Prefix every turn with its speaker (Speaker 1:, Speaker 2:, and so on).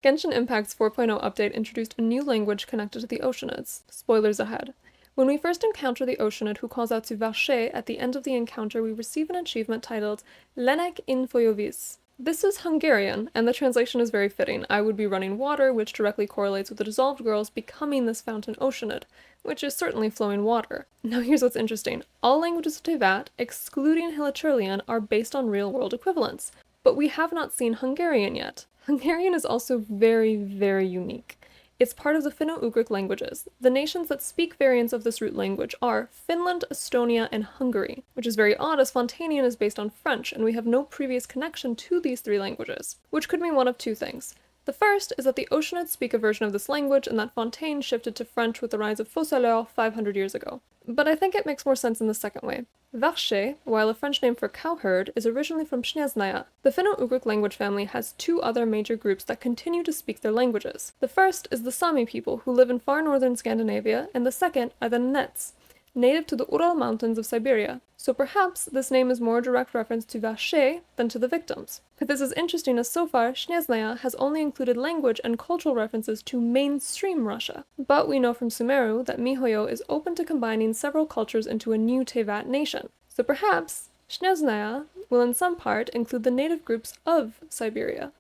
Speaker 1: Genshin Impact's 4.0 update introduced a new language connected to the Oceanids. Spoilers ahead. When we first encounter the Oceanid who calls out to Vacher, at the end of the encounter we receive an achievement titled Lenek in Fojovis. This is Hungarian, and the translation is very fitting. I would be running water, which directly correlates with the dissolved girls becoming this fountain Oceanid, which is certainly flowing water. Now here's what's interesting. All languages of Teyvat, excluding Hilichurlian, are based on real-world equivalents, but we have not seen Hungarian yet. Hungarian is also very, very unique. It's part of the Finno-Ugric languages. The nations that speak variants of this root language are Finland, Estonia, and Hungary, which is very odd as Fontanian is based on French, and we have no previous connection to these three languages, which could mean one of two things. The first is that the Oceanids speak a version of this language and that Fontaine shifted to French with the rise of Fauchelevent 500 years ago. But I think it makes more sense in the second way. Vacher, while a French name for cowherd, is originally from Sneznaya. The Finno-Ugric language family has two other major groups that continue to speak their languages. The first is the Sami people, who live in far northern Scandinavia, and the second are the Nets, native to the Ural Mountains of Siberia. So perhaps this name is more a direct reference to Vacher than to the victims. But this is interesting as so far, Sneznaya has only included language and cultural references to mainstream Russia. But we know from Sumeru that MiHoYo is open to combining several cultures into a new Teyvat nation. So perhaps Sneznaya will in some part include the native groups of Siberia.